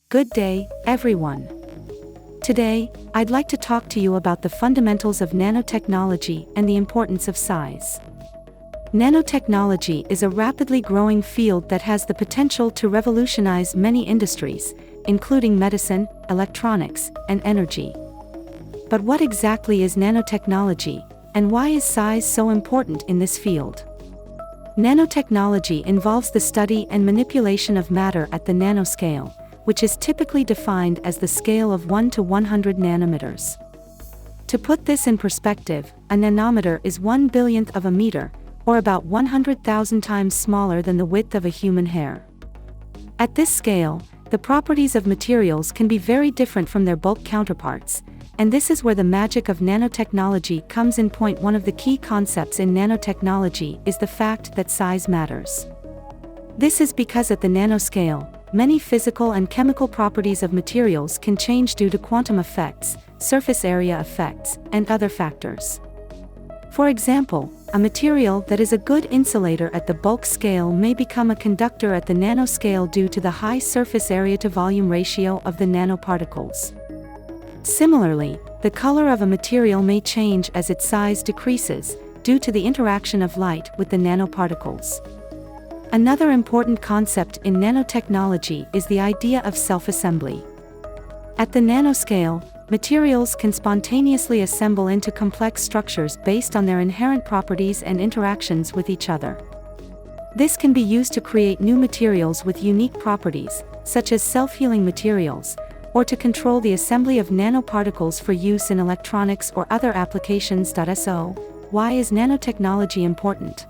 Good day, everyone. Today, I'd like to talk to you about the fundamentals of nanotechnology and the importance of size. Nanotechnology is a rapidly growing field that has the potential to revolutionize many industries, including medicine, electronics, and energy. But what exactly is nanotechnology, and why is size so important in this field? Nanotechnology involves the study and manipulation of matter at the nanoscale, which is typically defined as the scale of 1 to 100 nanometers. To put this in perspective, a nanometer is 1 billionth of a meter, or about 100,000 times smaller than the width of a human hair. At this scale, the properties of materials can be very different from their bulk counterparts, and this is where the magic of nanotechnology comes in. One of the key concepts in nanotechnology is the fact that size matters. This is because at the nanoscale, many physical and chemical properties of materials can change due to quantum effects, surface area effects, and other factors. For example, a material that is a good insulator at the bulk scale may become a conductor at the nanoscale due to the high surface area to volume ratio of the nanoparticles. Similarly, the color of a material may change as its size decreases, due to the interaction of light with the nanoparticles. Another important concept in nanotechnology is the idea of self-assembly. At the nanoscale, materials can spontaneously assemble into complex structures based on their inherent properties and interactions with each other. This can be used to create new materials with unique properties, such as self-healing materials, or to control the assembly of nanoparticles for use in electronics or other applications. So, why is nanotechnology important?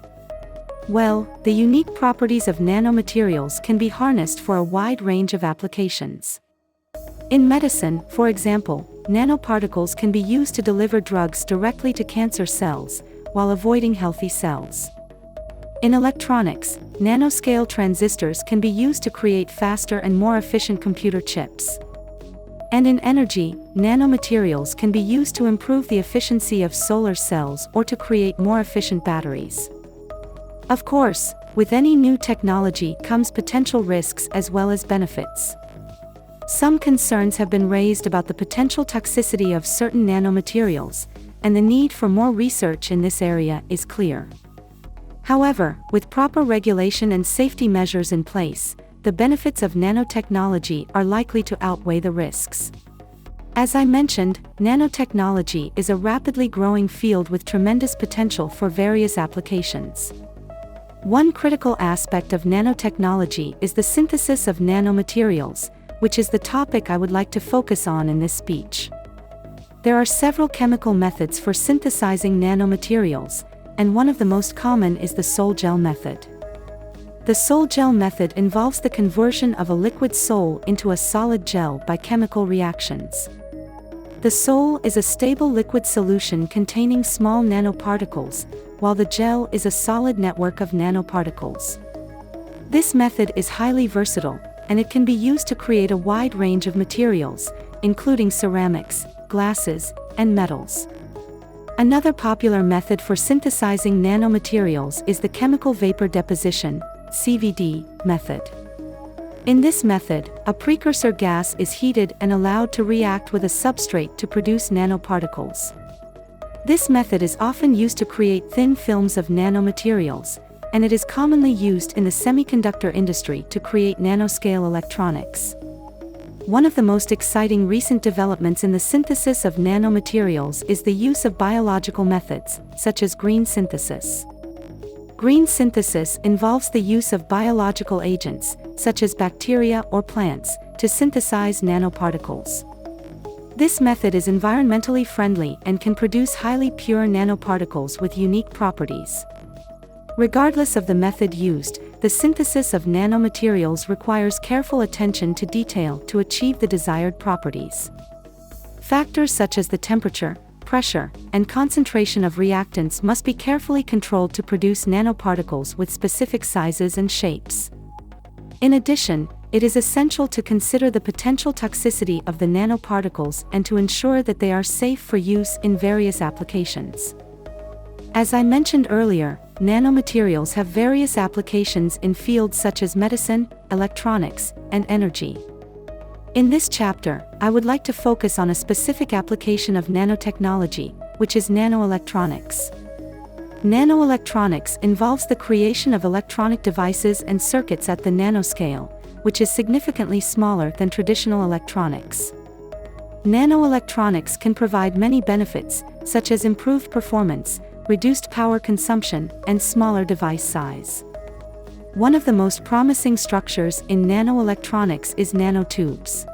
Well, the unique properties of nanomaterials can be harnessed for a wide range of applications. In medicine, for example, nanoparticles can be used to deliver drugs directly to cancer cells, while avoiding healthy cells. In electronics, nanoscale transistors can be used to create faster and more efficient computer chips. And in energy, nanomaterials can be used to improve the efficiency of solar cells or to create more efficient batteries. Of course, with any new technology comes potential risks as well as benefits. Some concerns have been raised about the potential toxicity of certain nanomaterials, and the need for more research in this area is clear. However, with proper regulation and safety measures in place, the benefits of nanotechnology are likely to outweigh the risks. As I mentioned, nanotechnology is a rapidly growing field with tremendous potential for various applications. One critical aspect of nanotechnology is the synthesis of nanomaterials, which is the topic I would like to focus on in this speech. There are several chemical methods for synthesizing nanomaterials, and one of the most common is the sol-gel method. The sol-gel method involves the conversion of a liquid sol into a solid gel by chemical reactions. The sol is a stable liquid solution containing small nanoparticles, while the gel is a solid network of nanoparticles. This method is highly versatile, and it can be used to create a wide range of materials, including ceramics, glasses, and metals. Another popular method for synthesizing nanomaterials is the chemical vapor deposition, CVD, method. In this method, a precursor gas is heated and allowed to react with a substrate to produce nanoparticles. This method is often used to create thin films of nanomaterials, and it is commonly used in the semiconductor industry to create nanoscale electronics. One of the most exciting recent developments in the synthesis of nanomaterials is the use of biological methods, such as green synthesis. Green synthesis involves the use of biological agents, such as bacteria or plants, to synthesize nanoparticles. This method is environmentally friendly and can produce highly pure nanoparticles with unique properties. Regardless of the method used, the synthesis of nanomaterials requires careful attention to detail to achieve the desired properties. Factors such as the temperature, pressure, and concentration of reactants must be carefully controlled to produce nanoparticles with specific sizes and shapes. In addition, it is essential to consider the potential toxicity of the nanoparticles and to ensure that they are safe for use in various applications. As I mentioned earlier, nanomaterials have various applications in fields such as medicine, electronics, and energy. In this chapter, I would like to focus on a specific application of nanotechnology, which is nanoelectronics. Nanoelectronics involves the creation of electronic devices and circuits at the nanoscale, which is significantly smaller than traditional electronics. Nanoelectronics can provide many benefits, such as improved performance, reduced power consumption, and smaller device size. One of the most promising structures in nanoelectronics is nanotubes.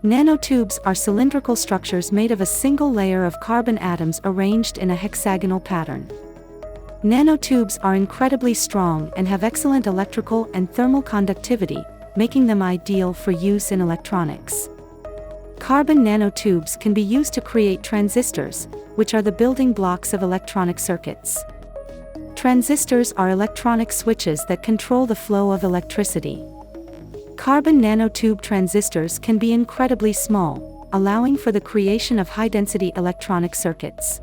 Nanotubes are cylindrical structures made of a single layer of carbon atoms arranged in a hexagonal pattern. Nanotubes are incredibly strong and have excellent electrical and thermal conductivity, making them ideal for use in electronics. Carbon nanotubes can be used to create transistors, which are the building blocks of electronic circuits. Transistors are electronic switches that control the flow of electricity. Carbon nanotube transistors can be incredibly small, allowing for the creation of high-density electronic circuits.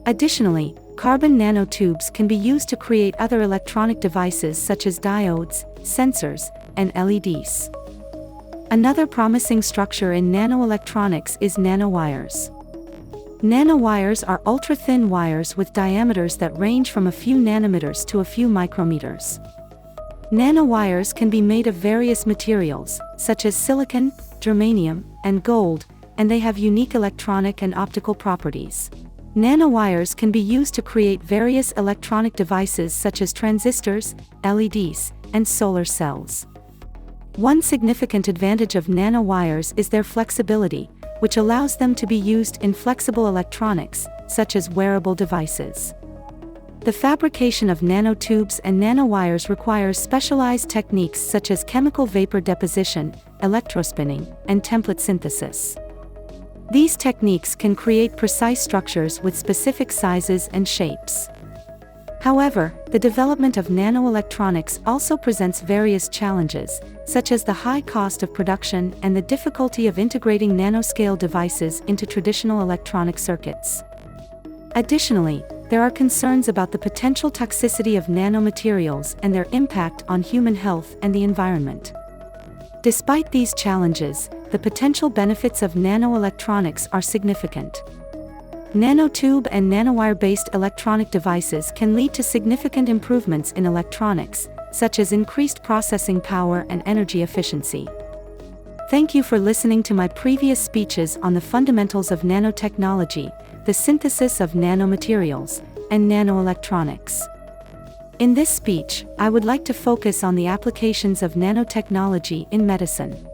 Additionally, carbon nanotubes can be used to create other electronic devices such as diodes, sensors, and LEDs. Another promising structure in nanoelectronics is nanowires. Nanowires are ultra-thin wires with diameters that range from a few nanometers to a few micrometers. Nanowires can be made of various materials, such as silicon, germanium, and gold, and they have unique electronic and optical properties. Nanowires can be used to create various electronic devices such as transistors, LEDs, and solar cells. One significant advantage of nanowires is their flexibility, which allows them to be used in flexible electronics, such as wearable devices. The fabrication of nanotubes and nanowires requires specialized techniques such as chemical vapor deposition, electrospinning, and template synthesis. These techniques can create precise structures with specific sizes and shapes. However, the development of nanoelectronics also presents various challenges, such as the high cost of production and the difficulty of integrating nanoscale devices into traditional electronic circuits. Additionally, there are concerns about the potential toxicity of nanomaterials and their impact on human health and the environment. Despite these challenges, the potential benefits of nanoelectronics are significant. Nanotube and nanowire-based electronic devices can lead to significant improvements in electronics, such as increased processing power and energy efficiency. Thank you for listening to my previous speeches on the fundamentals of nanotechnology, the synthesis of nanomaterials, and nanoelectronics. In this speech, I would like to focus on the applications of nanotechnology in medicine.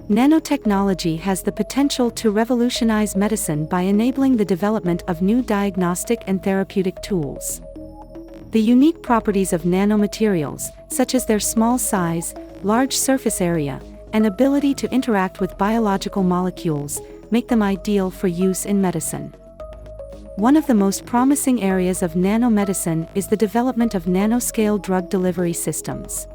Nanotechnology has the potential to revolutionize medicine by enabling the development of new diagnostic and therapeutic tools. The unique properties of nanomaterials, such as their small size, large surface area, and ability to interact with biological molecules, make them ideal for use in medicine. One of the most promising areas of nanomedicine is the development of nanoscale drug delivery systems.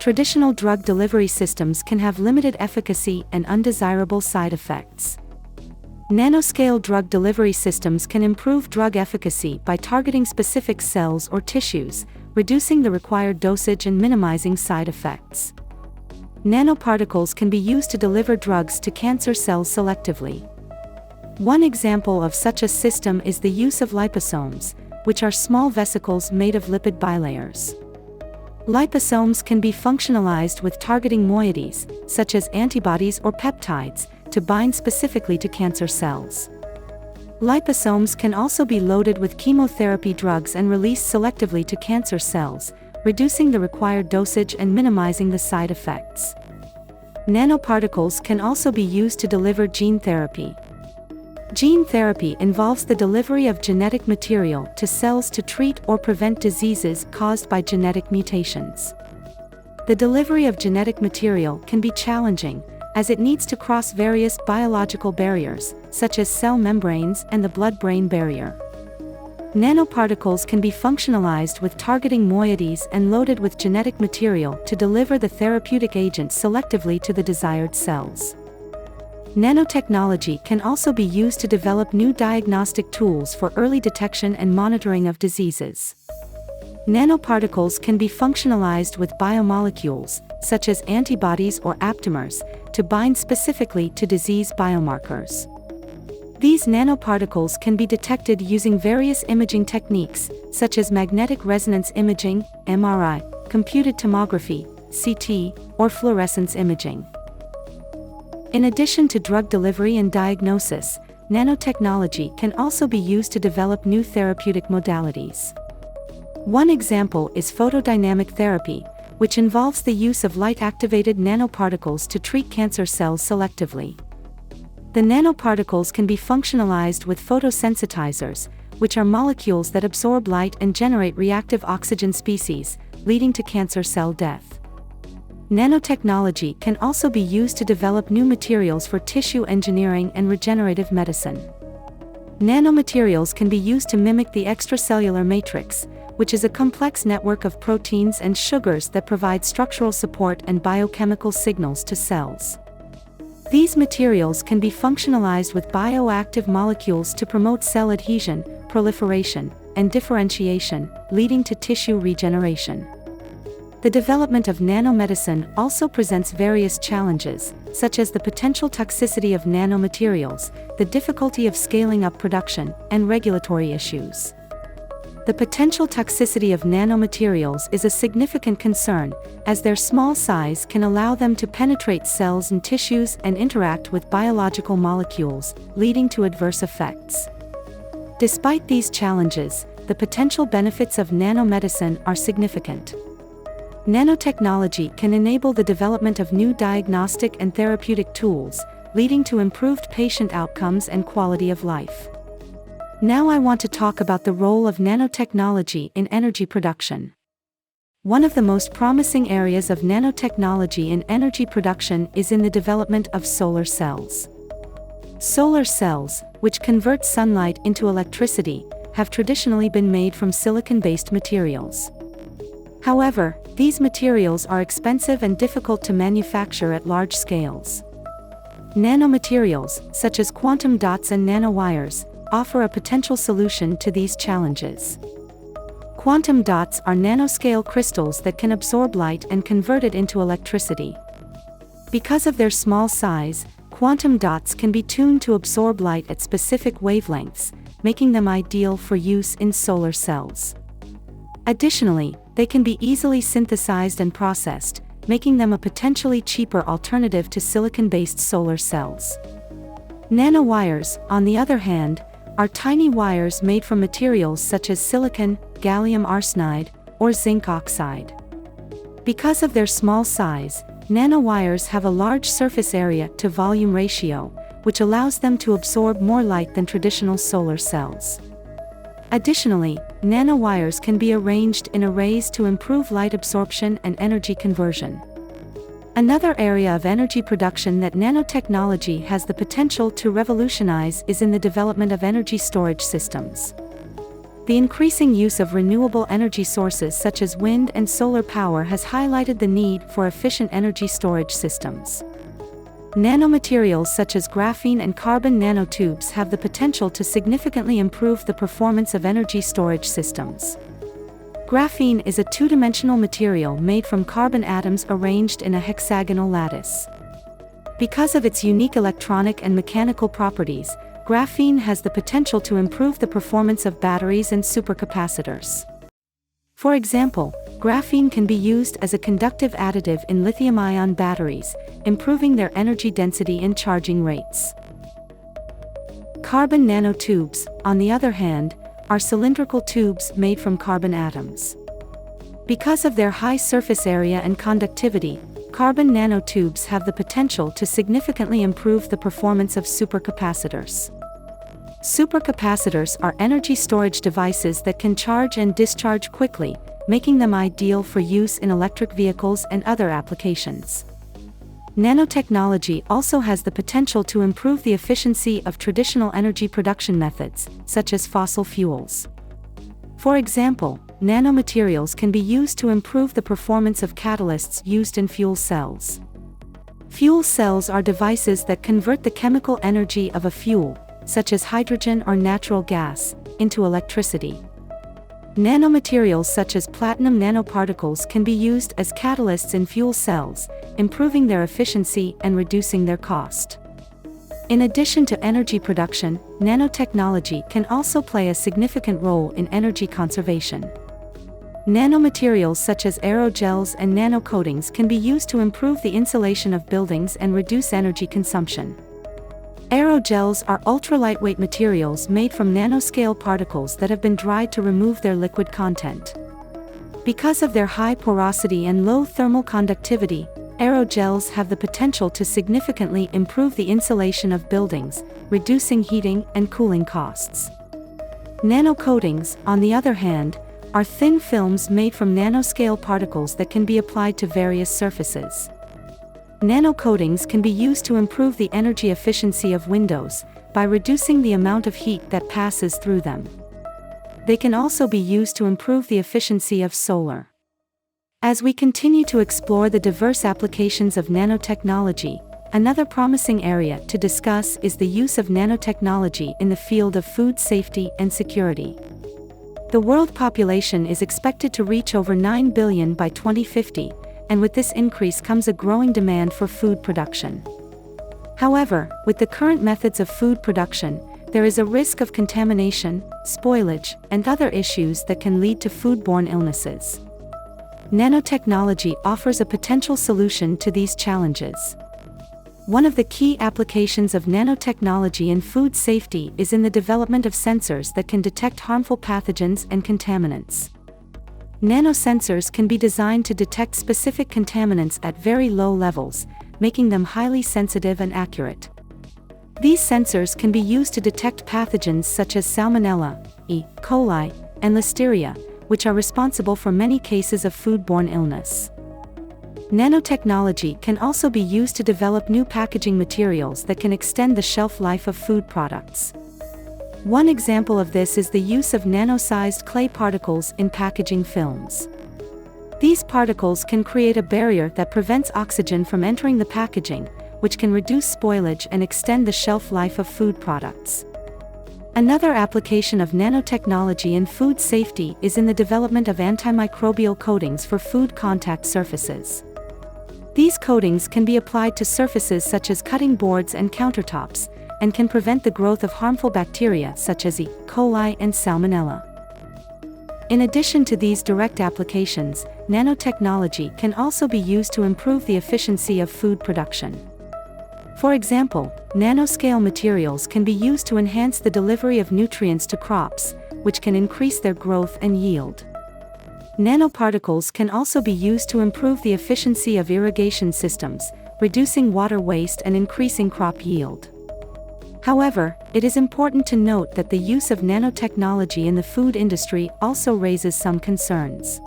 Traditional drug delivery systems can have limited efficacy and undesirable side effects. Nanoscale drug delivery systems can improve drug efficacy by targeting specific cells or tissues, reducing the required dosage and minimizing side effects. Nanoparticles can be used to deliver drugs to cancer cells selectively. One example of such a system is the use of liposomes, which are small vesicles made of lipid bilayers. Liposomes can be functionalized with targeting moieties, such as antibodies or peptides, to bind specifically to cancer cells. Liposomes can also be loaded with chemotherapy drugs and released selectively to cancer cells, reducing the required dosage and minimizing the side effects. Nanoparticles can also be used to deliver gene therapy. Gene therapy involves the delivery of genetic material to cells to treat or prevent diseases caused by genetic mutations. The delivery of genetic material can be challenging, as it needs to cross various biological barriers, such as cell membranes and the blood-brain barrier. Nanoparticles can be functionalized with targeting moieties and loaded with genetic material to deliver the therapeutic agent selectively to the desired cells. Nanotechnology can also be used to develop new diagnostic tools for early detection and monitoring of diseases. Nanoparticles can be functionalized with biomolecules, such as antibodies or aptamers, to bind specifically to disease biomarkers. These nanoparticles can be detected using various imaging techniques, such as magnetic resonance imaging, MRI, computed tomography, CT, or fluorescence imaging. In addition to drug delivery and diagnosis, nanotechnology can also be used to develop new therapeutic modalities. One example is photodynamic therapy, which involves the use of light-activated nanoparticles to treat cancer cells selectively. The nanoparticles can be functionalized with photosensitizers, which are molecules that absorb light and generate reactive oxygen species, leading to cancer cell death. Nanotechnology can also be used to develop new materials for tissue engineering and regenerative medicine. Nanomaterials can be used to mimic the extracellular matrix, which is a complex network of proteins and sugars that provide structural support and biochemical signals to cells. These materials can be functionalized with bioactive molecules to promote cell adhesion, proliferation, and differentiation, leading to tissue regeneration. The development of nanomedicine also presents various challenges, such as the potential toxicity of nanomaterials, the difficulty of scaling up production, and regulatory issues. The potential toxicity of nanomaterials is a significant concern, as their small size can allow them to penetrate cells and tissues and interact with biological molecules, leading to adverse effects. Despite these challenges, the potential benefits of nanomedicine are significant. Nanotechnology can enable the development of new diagnostic and therapeutic tools, leading to improved patient outcomes and quality of life. Now I want to talk about the role of nanotechnology in energy production. One of the most promising areas of nanotechnology in energy production is in the development of solar cells. Solar cells, which convert sunlight into electricity, have traditionally been made from silicon-based materials. However, these materials are expensive and difficult to manufacture at large scales. Nanomaterials, such as quantum dots and nanowires, offer a potential solution to these challenges. Quantum dots are nanoscale crystals that can absorb light and convert it into electricity. Because of their small size, quantum dots can be tuned to absorb light at specific wavelengths, making them ideal for use in solar cells. Additionally, they can be easily synthesized and processed, making them a potentially cheaper alternative to silicon-based solar cells. Nanowires, on the other hand, are tiny wires made from materials such as silicon, gallium arsenide, or zinc oxide. Because of their small size, nanowires have a large surface area to volume ratio, which allows them to absorb more light than traditional solar cells. Additionally, nanowires can be arranged in arrays to improve light absorption and energy conversion. Another area of energy production that nanotechnology has the potential to revolutionize is in the development of energy storage systems. The increasing use of renewable energy sources such as wind and solar power has highlighted the need for efficient energy storage systems. Nanomaterials such as graphene and carbon nanotubes have the potential to significantly improve the performance of energy storage systems. Graphene is a two-dimensional material made from carbon atoms arranged in a hexagonal lattice. Because of its unique electronic and mechanical properties, graphene has the potential to improve the performance of batteries and supercapacitors. For example, graphene can be used as a conductive additive in lithium-ion batteries, improving their energy density and charging rates. Carbon nanotubes, on the other hand, are cylindrical tubes made from carbon atoms. Because of their high surface area and conductivity, carbon nanotubes have the potential to significantly improve the performance of supercapacitors. Supercapacitors are energy storage devices that can charge and discharge quickly, making them ideal for use in electric vehicles and other applications. Nanotechnology also has the potential to improve the efficiency of traditional energy production methods, such as fossil fuels. For example, nanomaterials can be used to improve the performance of catalysts used in fuel cells. Fuel cells are devices that convert the chemical energy of a fuel, such as hydrogen or natural gas, into electricity. Nanomaterials such as platinum nanoparticles can be used as catalysts in fuel cells, improving their efficiency and reducing their cost. In addition to energy production, nanotechnology can also play a significant role in energy conservation. Nanomaterials such as aerogels and nanocoatings can be used to improve the insulation of buildings and reduce energy consumption. Aerogels are ultra-lightweight materials made from nanoscale particles that have been dried to remove their liquid content. Because of their high porosity and low thermal conductivity, aerogels have the potential to significantly improve the insulation of buildings, reducing heating and cooling costs. Nanocoatings, on the other hand, are thin films made from nanoscale particles that can be applied to various surfaces. Nanocoatings can be used to improve the energy efficiency of windows by reducing the amount of heat that passes through them. They can also be used to improve the efficiency of solar. As we continue to explore the diverse applications of nanotechnology, another promising area to discuss is the use of nanotechnology in the field of food safety and security. The world population is expected to reach over 9 billion by 2050, and with this increase comes a growing demand for food production. However, with the current methods of food production, there is a risk of contamination, spoilage, and other issues that can lead to foodborne illnesses. Nanotechnology offers a potential solution to these challenges. One of the key applications of nanotechnology in food safety is in the development of sensors that can detect harmful pathogens and contaminants. Nanosensors can be designed to detect specific contaminants at very low levels, making them highly sensitive and accurate. These sensors can be used to detect pathogens such as Salmonella, E. coli, and Listeria, which are responsible for many cases of foodborne illness. Nanotechnology can also be used to develop new packaging materials that can extend the shelf life of food products. One example of this is the use of nano-sized clay particles in packaging films. These particles can create a barrier that prevents oxygen from entering the packaging, which can reduce spoilage and extend the shelf life of food products. Another application of nanotechnology in food safety is in the development of antimicrobial coatings for food contact surfaces. These coatings can be applied to surfaces such as cutting boards and countertops, and can prevent the growth of harmful bacteria such as E. coli and Salmonella. In addition to these direct applications, nanotechnology can also be used to improve the efficiency of food production. For example, nanoscale materials can be used to enhance the delivery of nutrients to crops, which can increase their growth and yield. Nanoparticles can also be used to improve the efficiency of irrigation systems, reducing water waste and increasing crop yield. However, it is important to note that the use of nanotechnology in the food industry also raises some concerns.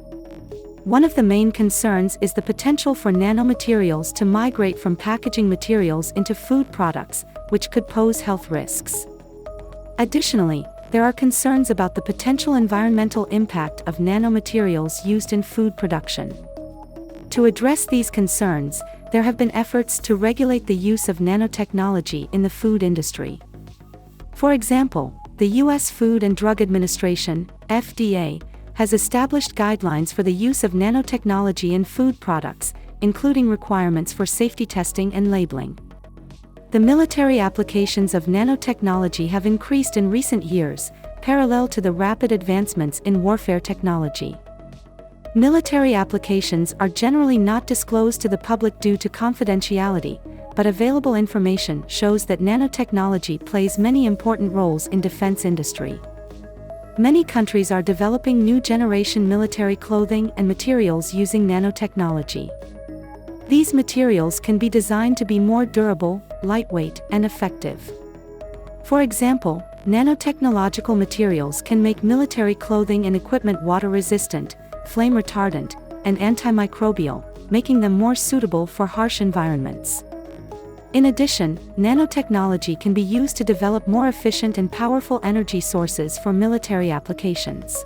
One of the main concerns is the potential for nanomaterials to migrate from packaging materials into food products, which could pose health risks. Additionally, there are concerns about the potential environmental impact of nanomaterials used in food production. To address these concerns, there have been efforts to regulate the use of nanotechnology in the food industry. For example, the U.S. Food and Drug Administration, FDA, has established guidelines for the use of nanotechnology in food products, including requirements for safety testing and labeling. The military applications of nanotechnology have increased in recent years, parallel to the rapid advancements in warfare technology. Military applications are generally not disclosed to the public due to confidentiality, but available information shows that nanotechnology plays many important roles in defense industry. Many countries are developing new generation military clothing and materials using nanotechnology. These materials can be designed to be more durable, lightweight, and effective. For example, nanotechnological materials can make military clothing and equipment water-resistant, flame retardant, and antimicrobial, making them more suitable for harsh environments. In addition, nanotechnology can be used to develop more efficient and powerful energy sources for military applications.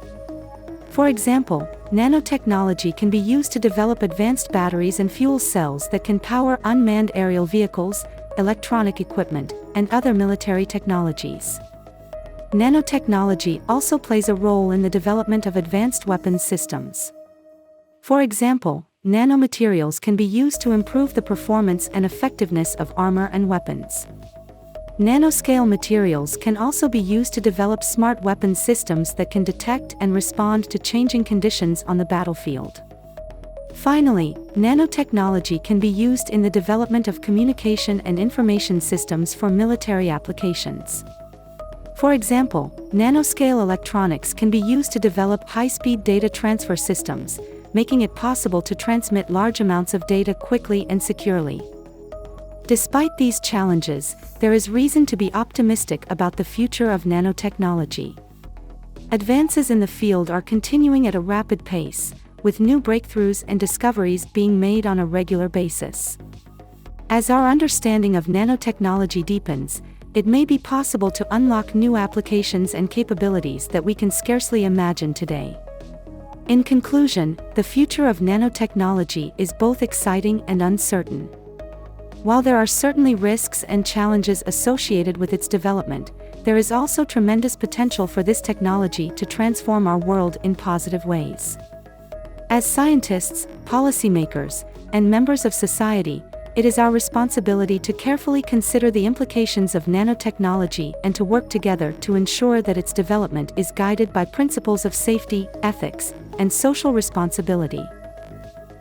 For example, nanotechnology can be used to develop advanced batteries and fuel cells that can power unmanned aerial vehicles, electronic equipment, and other military technologies. nanotechnology also plays a role in the development of advanced weapons systems. For example, nanomaterials can be used to improve the performance and effectiveness of armor and weapons. Nanoscale materials can also be used to develop smart weapons systems that can detect and respond to changing conditions on the battlefield. Finally, nanotechnology can be used in the development of communication and information systems for military applications. For example, nanoscale electronics can be used to develop high-speed data transfer systems, making it possible to transmit large amounts of data quickly and securely. Despite these challenges, there is reason to be optimistic about the future of nanotechnology. Advances in the field are continuing at a rapid pace, with new breakthroughs and discoveries being made on a regular basis. As our understanding of nanotechnology deepens, it may be possible to unlock new applications and capabilities that we can scarcely imagine today. In conclusion, the future of nanotechnology is both exciting and uncertain. While there are certainly risks and challenges associated with its development, there is also tremendous potential for this technology to transform our world in positive ways. As scientists, policymakers, and members of society, it is our responsibility to carefully consider the implications of nanotechnology and to work together to ensure that its development is guided by principles of safety, ethics, and social responsibility.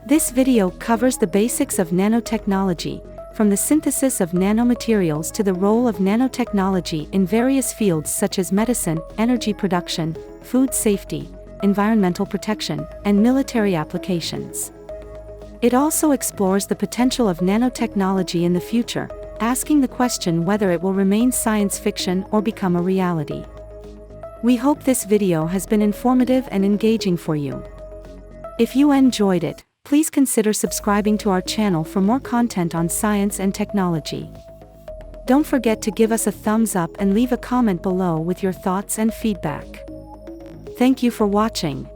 This video covers the basics of nanotechnology, from the synthesis of nanomaterials to the role of nanotechnology in various fields such as medicine, energy production, food safety, environmental protection, and military applications. It also explores the potential of nanotechnology in the future, asking the question whether it will remain science fiction or become a reality. We hope this video has been informative and engaging for you. If you enjoyed it, please consider subscribing to our channel for more content on science and technology. Don't forget to give us a thumbs up and leave a comment below with your thoughts and feedback. Thank you for watching.